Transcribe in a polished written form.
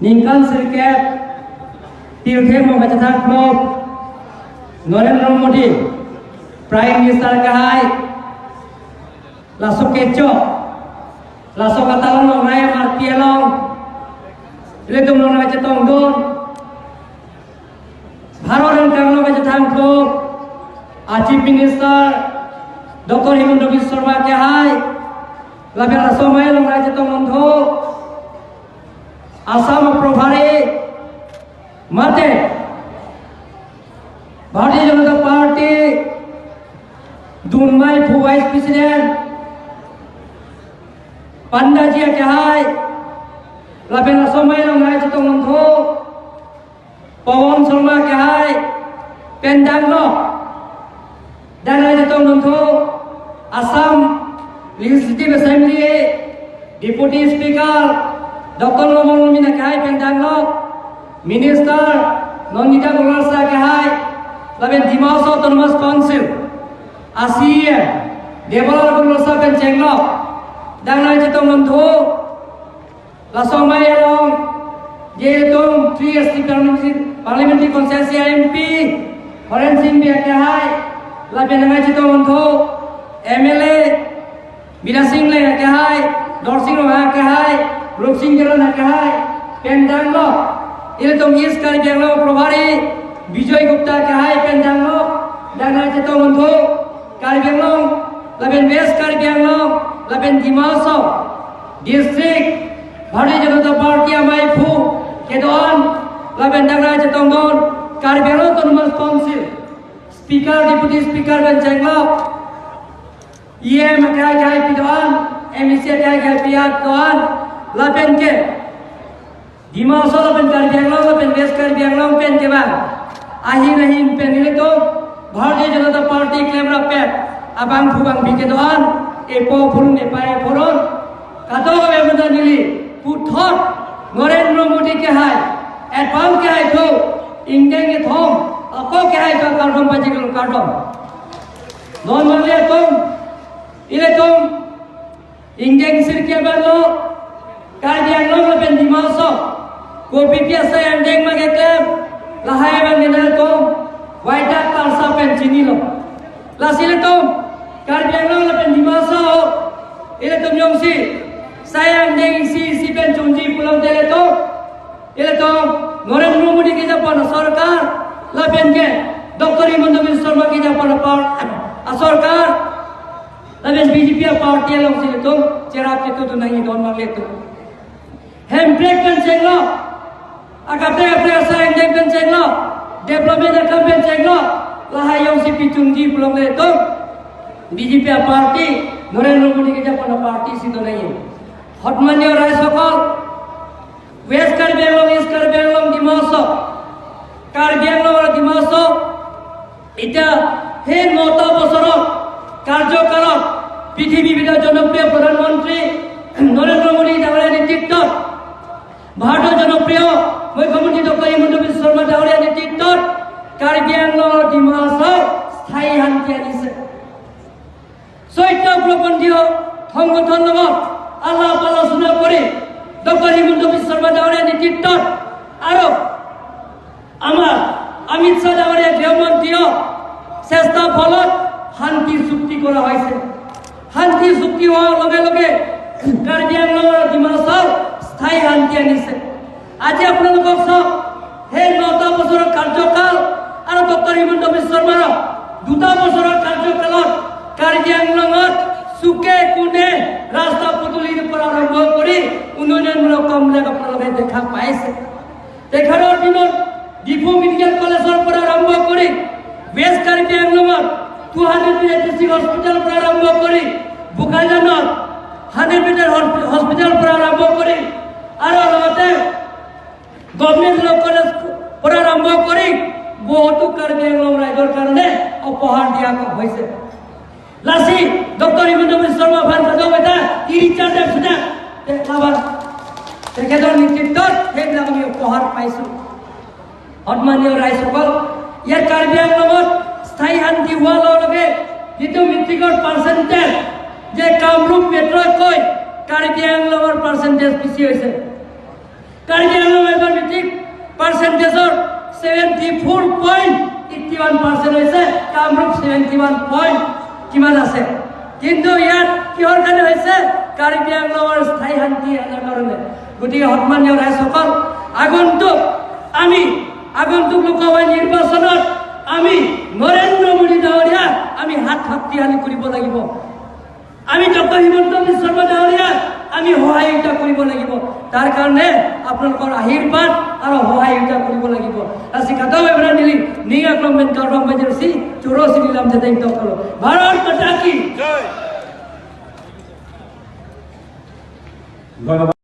Ningkan Sirket Tirthem Membacakan Klub Narendra Modi Prime Minister Kahai Lasok Kecok Lasok Katalon Long Raya Martielong Iletum Long Raya Cetong Don Bharat dan Kang Long Bacakan Klub Chief Minister Dr. Himanta Biswa Sarma Kahai Labir Asomai Long Raya Cetong Montho Assam Probhari Mate Bharatiya Janata Party Dunmai Phu Vice President Pandaji Kahai Labir Asomai Long Raya Cetong Montho Pawan Sarma Kahai Pendanglo Dan Raya Cetong Montho Assam Legislative Assembly Deputy Speaker Dr. Lomon Mina Kahai Pendanglo Minister Nonita Gulasa Kahai Laben Dimaus Autonomous Council Asia Develop Gulasa Pencenglo Dan Raya Cetong Montho Lasomai Along Jetum 3 Parliamentary Consensus MP Horen Singh Bia Kahai Laben Raya Cetong Montho MLA Bina Singh Le Kahai Dorsing Roha Kahai Rup Singh Geron Kahai Pendanglo Iletum East Karbianglo Probhari Bijoy Gupta Kahai Pendanglo Dan Raya Cetong Montho Karbianglo Laben West Karbianglo Laben Dimaus District Bharatiya Janata Party Amai Phu Kedon Laben Dan Raya Cetong Don Karbianglo Autonomous Council Speaker Deputy Speaker Pencenglo EM Kahai Pidon MEC Kahai Pidon Laben ke Dimaus Laben Karbianglo Laben West Karbianglo pen ke bang ahin pen ile to Bharatiya Janata Party Klemra pet abang phubang bike doan epo phurun epai phoron kato bemda nili puthot Narendra Modi ke hai advance ke hai tho Indian ke thom ako ke hai ka kardom pajikal kardom non manle tom ile tom Indian sirke balo Karbianglo Laben Dimaus Kopi biasa yang deng magekam lahai bang dinal tom waita talsa pen chini lo lasile tom Karbianglo Laben Dimaus ile tom yongsi sayang deng si pen chungji pulang dele to ile tom Narendra Modi ki japon sarkar Laben ke Dr. Himanta Biswa Sarma ki japon sarkar Laben BJP party long sile tom cerap itu tu nahi don mangle tu handbrake Pencenglo Akapte sayang deng Pencenglo development akam Pencenglo lahai yang si pichungji pulang le to BJP party Narendra Modi ke japon party si to nahi hotmanya rai sokol West Karbianglo East Karbianglo Dimaus Karbianglo Dimaus এটা হে ৯টা বছৰত কাৰ্যকালত পৃথিৱীৰ ভিতৰত জনপ্ৰিয় প্ৰধানমন্ত্ৰী নৰেন্দ্ৰ মোদী ডাঙৰীয়াৰ নেতৃত্বত ভাৰতৰ জনপ্ৰিয় মুখ্যমন্ত্ৰী ডক্টৰ হিমন্ত বিশ্ব শৰ্মা ডাঙৰীয়াৰ নেতৃত্বত কাৰ্বিআংলং ডিমাছাও স্থায়ী শান্তি আনিছে চৈত্য উগ্ৰপন্থী সংগঠন লগত আলাপ আলোচনা কৰি ডক্টৰ হিমন্ত বিশ্ব শৰ্মা ডাঙৰীয়াৰ নেতৃত্বত আৰু আমাৰ অমিত শাহ ডাঙৰীয়া গৃহমন্ত্ৰীও চেষ্টা ফলত শান্তি চুক্তি কৰা হৈছে শান্তি চুক্তি হোৱাৰ লগে লগে কাৰ্বিআংলং ডিমাছাও স্থায়ী শান্তি আনিছে আজি আপোনালোকক চাওক সেই ৯টা বছৰৰ কাৰ্যকাল আৰু ডক্টৰ হিমন্ত বিশ্ব শৰ্মাৰ ২টা বছৰৰ কাৰ্যকালত কাৰ্বিআংলঙত চুকে কোণে ৰাস্তা পদূলিৰ পৰা আৰম্ভ কৰি উন্নয়নমূলক কামবিলাক আপোনালোকে দেখা পাইছে তেখেতৰ দিনত ডিফু মেডিকেল কলেজৰ পৰা আৰম্ভ কৰি ৱেষ্ট কাৰ্বিআংলঙত 286 হস্পিটেল পৰা আৰম্ভ কৰি বোকাজানত 100 বেডৰ হস্পিটেল পৰা আৰম্ভ কৰি আৰু লগতে গভৰ্ণমেণ্ট ল কলেজ পৰা আৰম্ভ কৰি বহুতো কাৰ্বিআংলং ৰাইজৰ কাৰণে উপহাৰ দিয়া হৈছে লাসি ডক্টৰ হিমন্ত বিশ্ব শৰ্মা ভান কাজও এটা ইৰিচাৰ দেবসনা দেখাবা তেখেতৰ নেতৃত্বত সেইবিলাক আমি উপহাৰ পাইছো সন্মানীয় ৰাইজসকল ইয়াৰ কাৰ্বিআংলঙত স্থায়ী শান্তি হোৱাৰ লগে যিটো মেট্ৰিকৰ পাৰ্চেণ্টেজ যে কামৰূপ মেট্ৰ'তকৈ কাৰ্বিআংলঙৰ পাৰ্চেণ্টেজ বেছি হৈছে কাৰ্বি আংলং এবাৰ মেট্ৰিক পাৰ্চেণ্টেজৰ 74.81% হৈছে, কামৰূপ 71 কিমান আছে। কিন্তু ইয়াত কিহৰ কাৰণে হৈছে? কাৰ্বি আংলঙৰ স্থায়ী শান্তি আনাৰ কাৰণে। গতিকে সন্মানীয় ৰাইজসকল, আগন্তুক লোকসভা নিৰ্বাচনত আমি নৰেন্দ্ৰ মোদী ডাঙৰীয়া আমি হাত শক্তিশালী কৰিব লাগিব। আমি ডক্টৰ হিমন্ত বিশ্ব শৰ্মা ডাঙৰীয়া আমি সহায়িতা কৰিব লাগিব। তাৰ কাৰণে আপোনালোকৰ আশীৰ্বাদ আৰু সহায়িতা কৰিব লাগিব। আজি কাটাও এবাৰ নিলি নিগা ক্ৰমেন কাৰ্বম বাজেৰসি চৌৰসি নিলাম যেতে ইন্তকলো ভাৰত মাতা কি জয়।